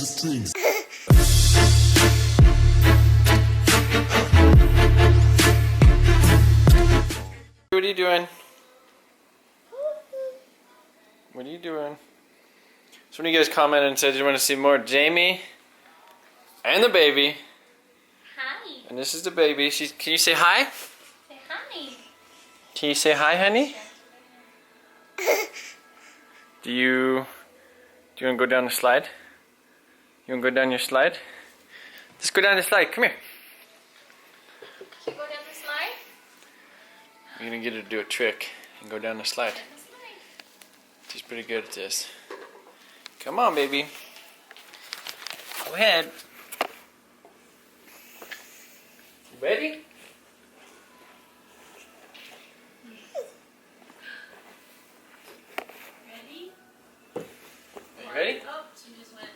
the strings. What are you doing? What are you doing? So when you guys commented and said you want to see more Jamie and the baby. Hi. And this is the baby. Can you say hi? Say hi. Can you say hi, honey? Do you want to go down the slide? You want to go down your slide? Let's go down the slide. Come here. Should we go down the slide? You're going to get her to do a trick and go down the slide. Down the slide. She's pretty good at this. Come on, baby. Go ahead. You ready? Ready? Are you ready? Oh, she just went.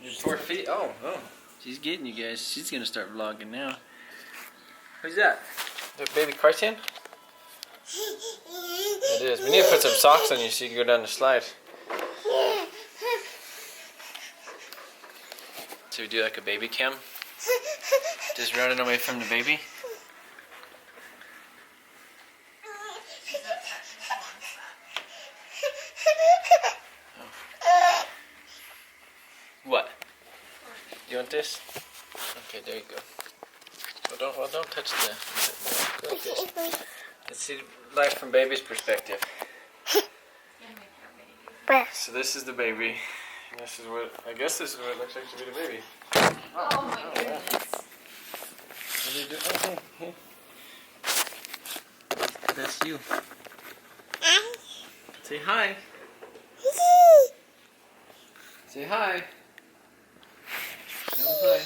Your poor feet. Oh. She's getting you guys. She's going to start vlogging now. Who's that? The baby cartoon? It is. We need to put some socks on you so you can go down the slide. So we do like a baby cam. Just running away from the baby. Oh. What? You want this? Okay, there you go. Well, don't touch the. Like this. Let's see life from baby's perspective. So this is the baby. And this is what, I guess this is what it looks like to be the baby. Oh my goodness. What do you do? Okay. Hey. That's you. Say hi. Say hi. Say hi.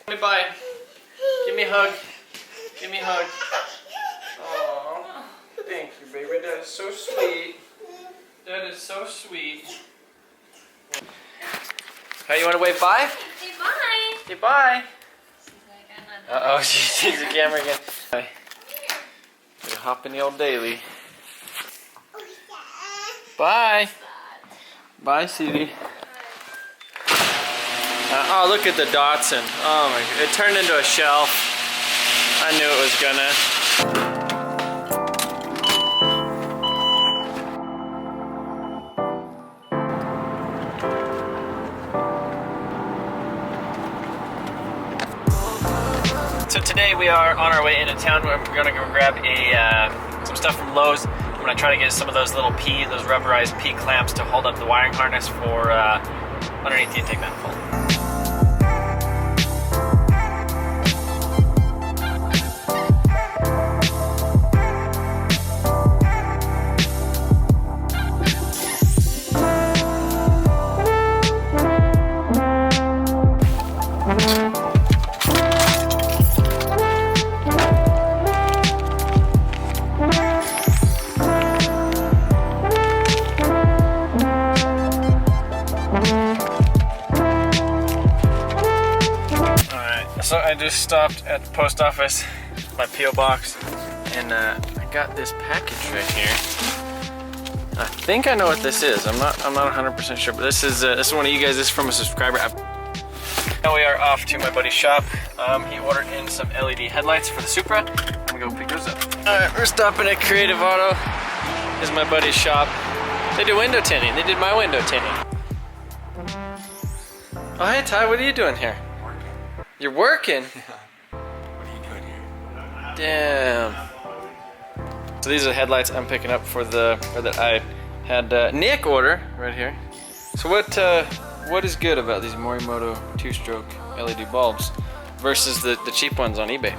Give me bye. Give me a hug. Give me a hug. Aww. Thank you, baby. That is so sweet. That is so sweet. Hey, you want to wave bye? Say bye. Say bye. She's like, I'm not. Uh-oh, she sees the camera again. Bye. We're hopping the old daily. Bye. Bye, Stevie. Oh, look at the Datsun. Oh my god. It turned into a shelf. I knew it was gonna. So today we are on our way into town. We're gonna go grab some stuff from Lowe's. I'm gonna try to get some of those little those rubberized P clamps to hold up the wiring harness for underneath the intake manifold. So I just stopped at the post office, my P.O. box, and I got this package right here. I think I know what this is. I'm not 100% sure, but this is one of you guys. This is from a subscriber. Now we are off to my buddy's shop. He ordered in some LED headlights for the Supra. I'm gonna go pick those up. All right, we're stopping at Creative Auto. This is my buddy's shop. They do window tinting. They did my window tinting. Oh, hey Ty, what are you doing here? You're working? What are you doing here? Damn. So these are the headlights I'm picking up or that I had Nick order right here. So what is good about these Morimoto 2-stroke LED bulbs versus the cheap ones on eBay?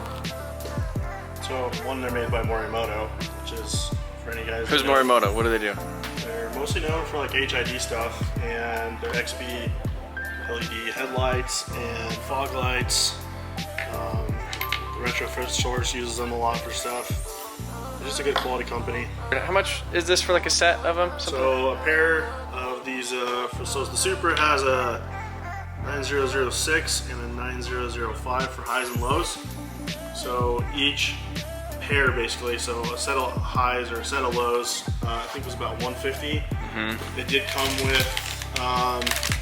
So one, they're made by Morimoto, which is for any guys. Who's Morimoto? What do they do? They're mostly known for like HID stuff, and their XB LED headlights and fog lights. The Retrofit Source uses them a lot for stuff. They're just a good quality company. How much is this for like a set of them? So a pair of these, so the Supra has a 9006 and a 9005 for highs and lows. So each pair basically. So a set of highs or a set of lows, I think it was about 150. It did come with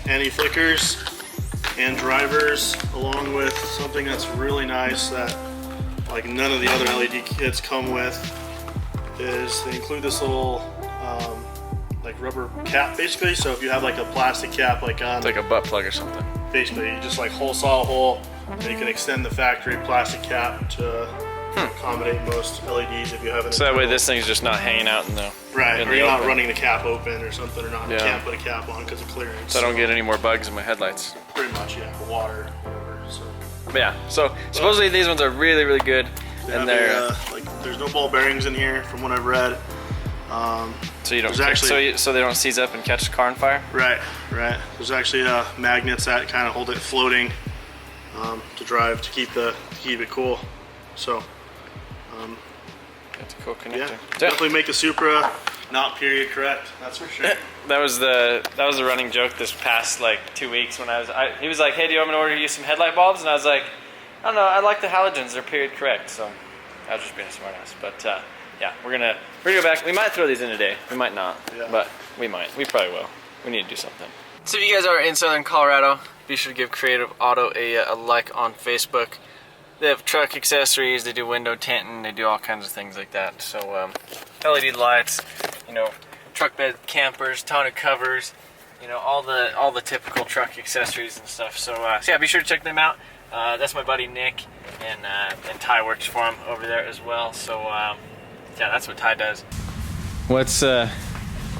anti-flickers and drivers, along with something that's really nice that like none of the other LED kits come with, is they include this little like rubber cap basically. So if you have like a plastic cap like on, It's like a butt plug or something. basically you just like saw a hole and you can extend the factory plastic cap to accommodate most LEDs if you have an So that way this thing's just not hanging out in the right, in or the you're not open. running the cap open or something, or not Yeah. you can't put a cap on because of clearance. So I don't get any more bugs in my headlights. pretty much, yeah, water, whatever. So But yeah, so supposedly these ones are really, really good. And they're like there's no ball bearings in here from what I've read. so you don't there's actually- so they don't seize up and catch the car on fire. Right. There's actually magnets that kind of hold it floating to drive to keep it cool. So That's a cool yeah, connector. definitely make the Supra not period correct. That's for sure. That was the running joke this past like 2 weeks when he was like, hey, do you want me to order you some headlight bulbs? And I was like, I don't know, I like the halogens, they're period correct. So I was just being a smartass. But yeah, we're gonna go back. We might throw these in today. We might not, Yeah. but we might. We probably will. We need to do something. So if you guys are in Southern Colorado, be sure to give Creative Auto a like on Facebook. They have truck accessories, they do window tinting, they do all kinds of things like that. So LED lights, you know, truck bed campers, tonneau covers, you know, all the typical truck accessories and stuff. So, so yeah, be sure to check them out. That's my buddy Nick, and Ty works for him over there as well. So yeah, that's what Ty does. What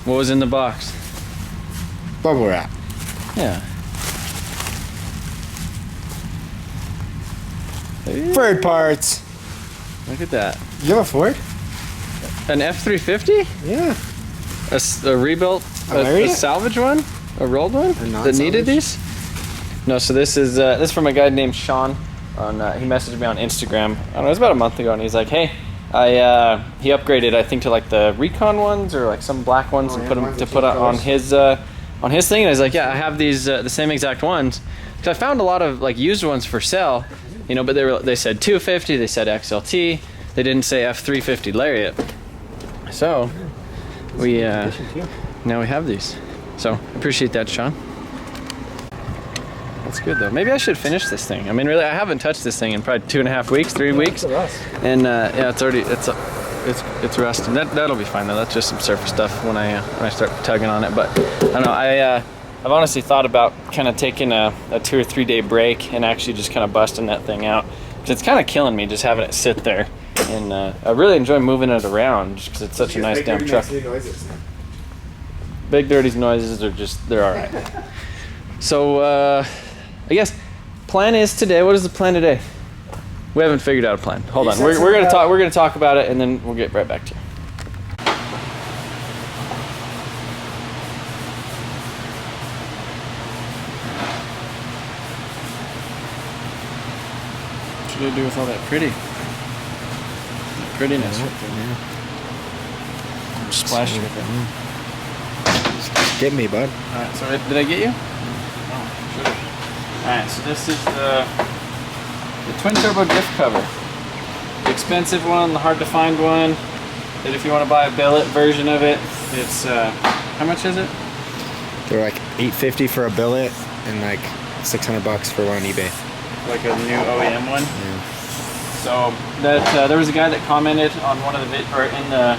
was in the box? Bubble wrap. Yeah. Ford parts. Look at that. You have a Ford? An F-350? Yeah. A rebuilt, a Lariat? salvage one? A rolled one? That needed non-salvage? these? No, so this is from a guy named Sean. He messaged me on Instagram. I don't know, it was about a month ago, and he's like, hey, he upgraded, I think, to like the Recon ones or like some black ones and yeah, put them ones to with put some on his thing. And I was like, yeah, I have these the same exact ones. Because I found a lot of like used ones for sale, you know, but they said 250, they said XLT, they didn't say F350 Lariat. So we now we have these. So appreciate that, Sean. That's good though. Maybe I should finish this thing. I mean, really, I haven't touched this thing in probably 2.5 weeks, 3 weeks, and yeah, it's already it's rusting. That'll be fine though. That's just some surface stuff when I start tugging on it. But I don't know. I've honestly thought about kind of taking a 2 or 3 day break and actually just kind of busting that thing out. Because it's kind of killing me just having it sit there. And I really enjoy moving it around just because it's such a nice damn truck. Big dirty noises are they're all right. So I guess plan is today. What is the plan today? We haven't figured out a plan. Hold on. We're gonna talk about it and then we'll get right back to you. What should I do with all that prettiness? I'm splashing with it. Get me, bud. Alright, so did I get you? Oh, sure. Alright, so this is the twin turbo diff cover. The expensive one, the hard to find one. That if you want to buy a billet version of it, it's how much is it? They're like $850 for a billet and like $600 for one on eBay. Like a new OEM one. Yeah. So that there was a guy that commented on one of the in the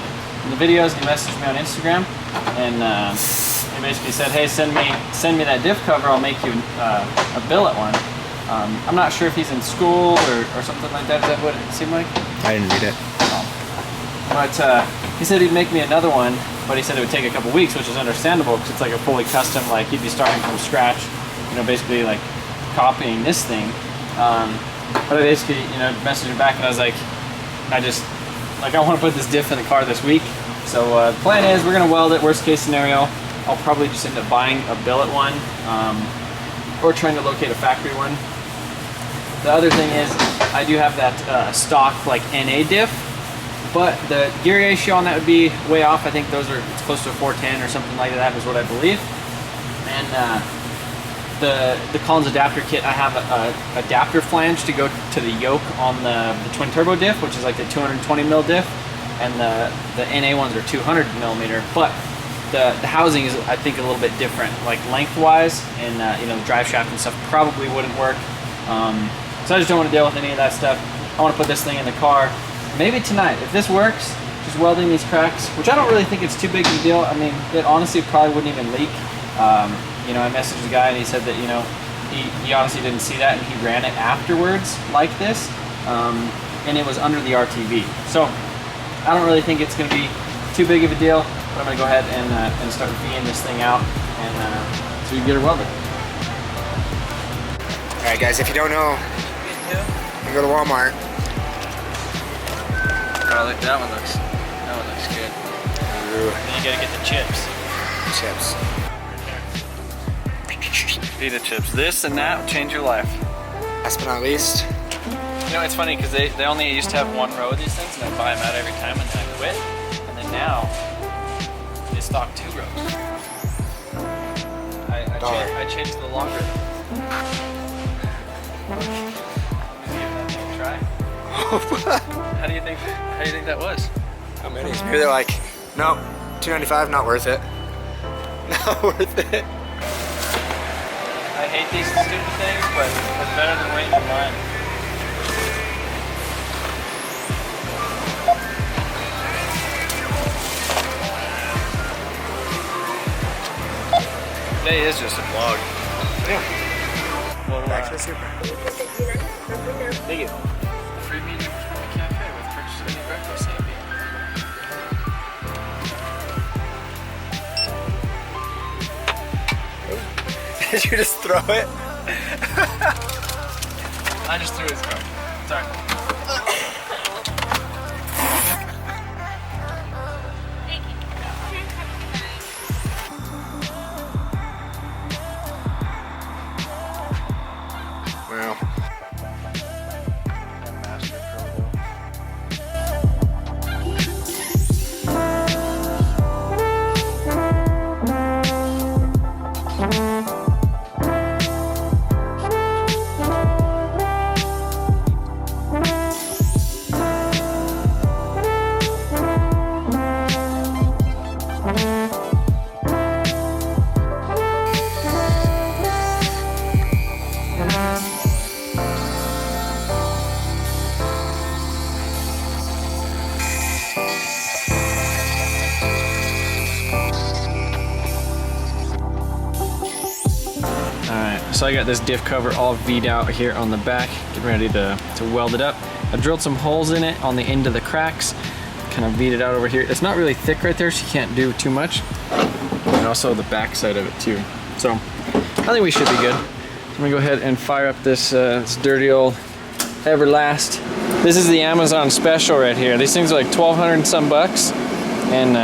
videos. He messaged me on Instagram, and he basically said, "Hey, send me that diff cover. I'll make you a billet one." I'm not sure if he's in school or something like that. Is that what it seemed like? I didn't read it. But he said he'd make me another one, but he said it would take a couple weeks, which is understandable because it's like a fully custom. Like he'd be starting from scratch, you know, basically like copying this thing. But I basically, you know, messaged him back and I was like, I want to put this diff in the car this week. So the plan is we're gonna weld it. Worst case scenario, I'll probably just end up buying a billet one or trying to locate a factory one. The other thing is I do have that stock like NA diff, but the gear ratio on that would be way off. I think it's close to a 410 or something like that is what I believe. And the Collins adapter kit, I have a adapter flange to go to the yoke on the twin turbo diff, which is like the 220 mil diff, and the NA ones are 200 millimeter. But the housing is, I think, a little bit different, like lengthwise, and you know, the drive shaft and stuff probably wouldn't work. So I just don't want to deal with any of that stuff. I want to put this thing in the car. Maybe tonight, if this works, just welding these cracks, which I don't really think it's too big of a deal. I mean, it honestly probably wouldn't even leak. You know, I messaged the guy and he said that, you know, he honestly didn't see that and he ran it afterwards like this, and it was under the RTV. So I don't really think it's going to be too big of a deal, but I'm going to go ahead and start V'ing this thing out, and so we can get her welded. All right, guys, if you don't know, you go to Walmart. Oh, look, that one looks good. Ooh. Then you gotta get the chips. Chips. Pita chips. This and that will change your life. Last but not least. You know, it's funny because they only used to have one row of these things, and I buy them out every time, and then I quit. And then now they stock 2 rows. I changed the longer. Let me give that thing a try. How do you think that was? How many? Maybe they're like, nope, $2.95, not worth it. Not worth it. I hate these stupid things, but it's better than waiting in line. Today is just a vlog. Yeah. Well, Back to the Supra. Thank you. Free medium from the cafe with purchase of any breakfast, Amy. Did you just throw it? I just threw his car. Sorry. Thank you. Well. Master Pro. So I got this diff cover all V'd out here on the back, getting ready to weld it up. I drilled some holes in it on the end of the cracks, kind of V'd it out over here. It's not really thick right there, so you can't do too much. And also the back side of it too. So I think we should be good. I'm gonna go ahead and fire up this, this dirty old Everlast. This is the Amazon special right here. These things are like 1,200 and some bucks. And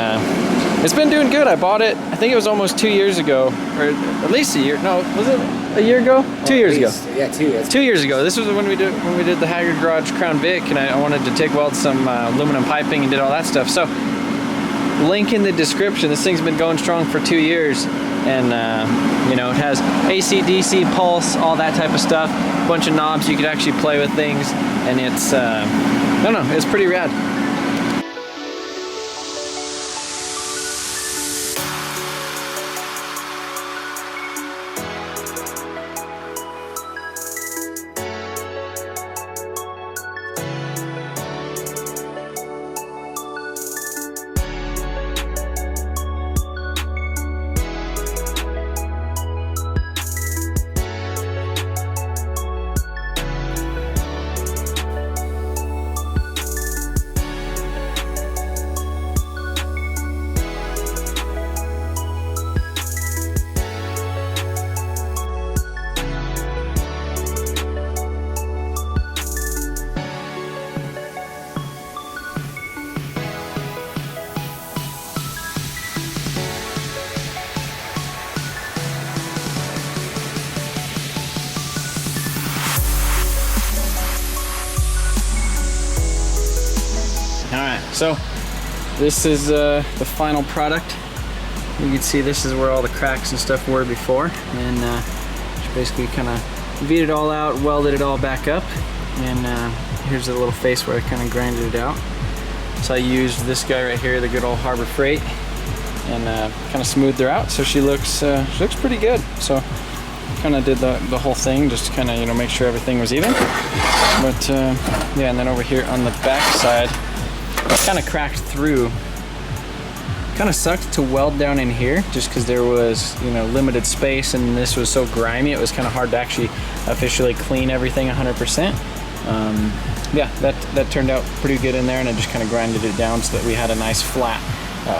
it's been doing good. I bought it, I think it was almost 2 years ago, or at least a year. No, was it a year ago? 2 years ago. Yeah, 2 years. 2 years ago. This was when we did the Haggard Garage Crown Vic, and I wanted to TIG weld some aluminum piping and did all that stuff. So, link in the description. This thing's been going strong for 2 years, and you know, it has AC, DC, pulse, all that type of stuff. A bunch of knobs. You could actually play with things, and it's I don't know. It's pretty rad. So this is the final product. You can see this is where all the cracks and stuff were before, and basically kind of V'd it all out, welded it all back up, and here's a little face where I kind of grinded it out. So I used this guy right here, the good old Harbor Freight, and kind of smoothed her out, so she looks pretty good. So kind of did the whole thing, just to kind of, you know, make sure everything was even. But yeah, and then over here on the back side, kind of cracked through. Kind of sucked to weld down in here, just because there was, you know, limited space, and this was so grimy, it was kind of hard to actually officially clean everything 100%. Yeah, that turned out pretty good in there, and I just kind of grinded it down so that we had a nice flat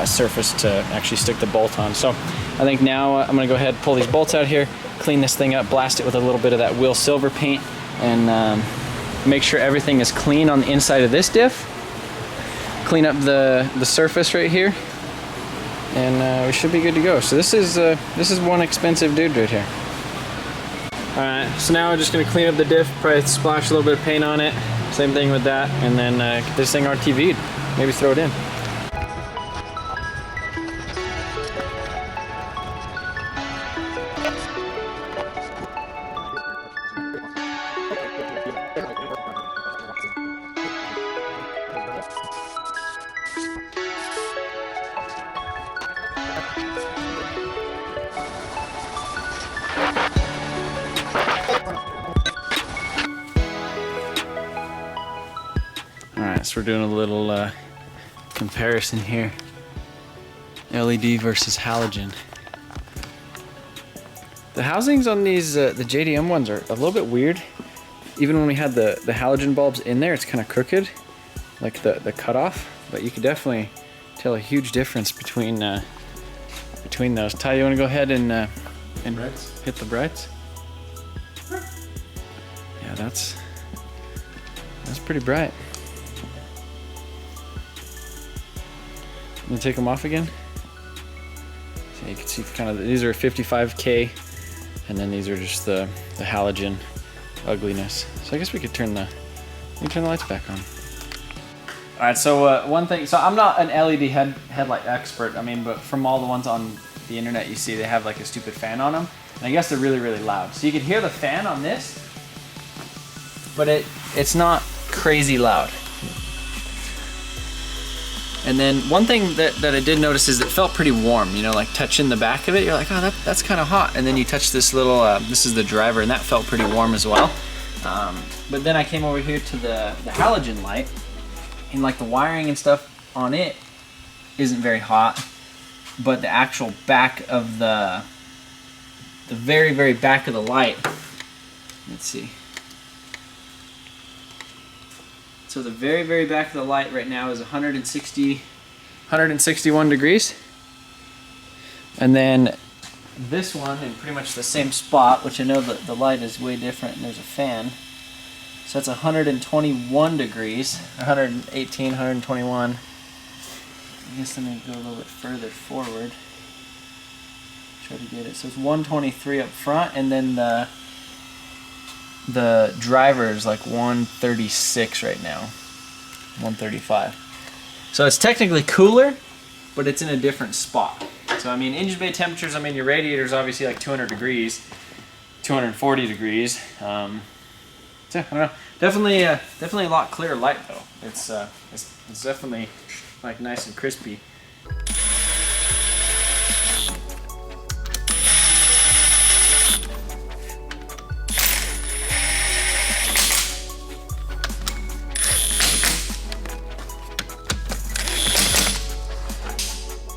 surface to actually stick the bolt on. So I think now I'm gonna go ahead and pull these bolts out here, clean this thing up, blast it with a little bit of that wheel silver paint, and make sure everything is clean on the inside of this diff. Clean up the surface right here, and we should be good to go. So this is one expensive dude right here. Alright, so now we're just gonna clean up the diff, probably splash a little bit of paint on it. Same thing with that, and then get this thing RTV'd. Maybe throw it in. Alright, so we're doing a little comparison here. LED versus halogen. The housings on these, the JDM ones are a little bit weird. Even when we had the halogen bulbs in there, it's kind of crooked, like the cutoff. But you could definitely tell a huge difference between those. Ty, you want to go ahead and hit the brights? Yeah, that's pretty bright. You take them off again? So you can see kind of, these are 55K, and then these are just the halogen ugliness. So I guess we could turn the lights back on. All right, so one thing, so I'm not an LED headlight expert, I mean, but from all the ones on the internet you see, they have like a stupid fan on them, and I guess they're really, really loud. So you can hear the fan on this, but it's not crazy loud. And then one thing that I did notice is it felt pretty warm, you know, like touching the back of it, you're like, oh, that's kind of hot. And then you touch this little, this is the driver, and that felt pretty warm as well. But then I came over here to the halogen light, and like the wiring and stuff on it isn't very hot, but the actual back of the very, very back of the light, let's see. So the very, very back of the light right now is 161 degrees. And then this one in pretty much the same spot, which I know that the light is way different and there's a fan. So that's 121 degrees, 118, 121. I guess I'm gonna go a little bit further forward. Try to get it. So it's 123 up front, and then the driver is like 136 right now, 135. So it's technically cooler, but it's in a different spot. So I mean, engine bay temperatures, I mean, your radiator's obviously like 200 degrees, 240 degrees. So I don't know. Definitely a lot clearer light though. It's definitely like nice and crispy.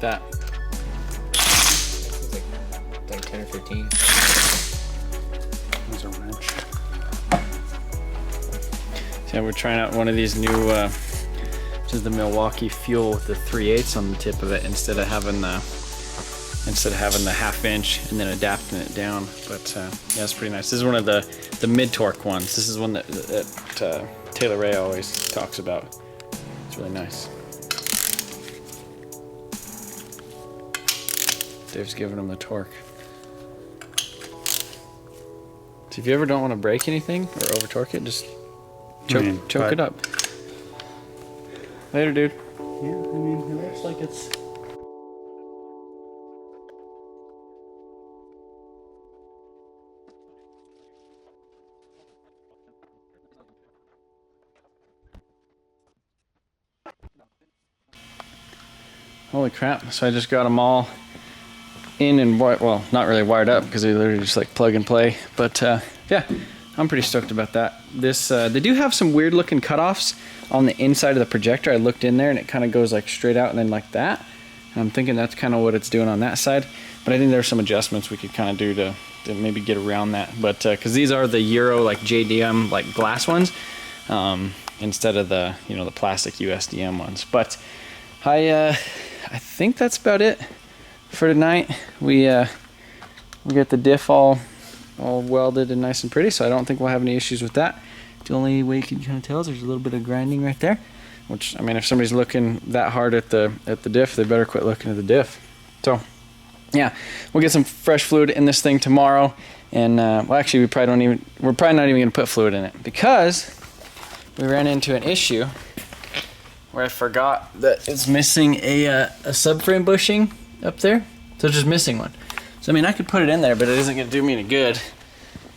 That. Like 10 or 15. There's a wrench. So we're trying out one of these new, which is the Milwaukee Fuel with the 3/8 on the tip of it, instead of having the 1/2 inch and then adapting it down. But yeah, it's pretty nice. This is one of the mid-torque ones. This is one that Taylor Ray always talks about. It's really nice. Dave's giving him the torque. So if you ever don't want to break anything or over torque it, just choke it up. Later, dude. Yeah, I mean, it looks like it's... Holy crap. So I just got them all in and, well, not really wired up because they literally just like plug and play. But yeah, I'm pretty stoked about that. This, they do have some weird looking cutoffs on the inside of the projector. I looked in there and it kind of goes like straight out and then like that. And I'm thinking that's kind of what it's doing on that side. But I think there's some adjustments we could kind of do to maybe get around that. But because these are the Euro like JDM like glass ones, instead of the, you know, the plastic USDM ones. But I think that's about it for tonight. We got the diff all welded and nice and pretty, so I don't think we'll have any issues with that. The only way you can kind of tell is there's a little bit of grinding right there, which, I mean, if somebody's looking that hard at the diff, they better quit looking at the diff. So yeah, we'll get some fresh fluid in this thing tomorrow, and well, actually we're probably not even gonna put fluid in it because we ran into an issue where I forgot that it's missing a subframe bushing up there. So it's just missing one. So I mean, I could put it in there, but it isn't gonna do me any good.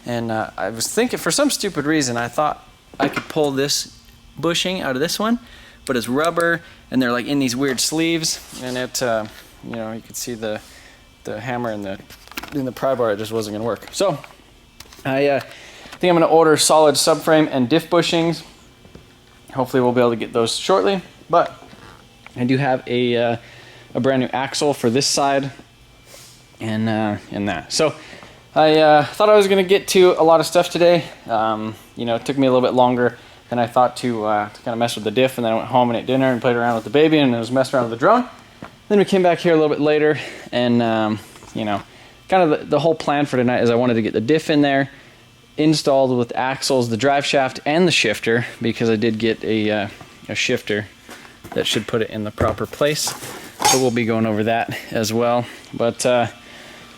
And I was thinking, for some stupid reason, I thought I could pull this bushing out of this one, but it's rubber, and they're like in these weird sleeves, and it, you know, you could see the hammer in the pry bar. It just wasn't gonna work. So I think I'm gonna order solid subframe and diff bushings. Hopefully we'll be able to get those shortly, but I do have a brand new axle for this side and that. So I thought I was going to get to a lot of stuff today. You know, it took me a little bit longer than I thought to kind of mess with the diff, and then I went home and ate dinner and played around with the baby, and I was messing around with the drone. Then we came back here a little bit later, and you know, kind of the whole plan for tonight is I wanted to get the diff in there, installed with axles, the drive shaft, and the shifter, because I did get a shifter that should put it in the proper place. So we'll be going over that as well. But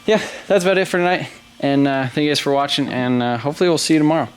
yeah, that's about it for tonight. And thank you guys for watching, and hopefully we'll see you tomorrow.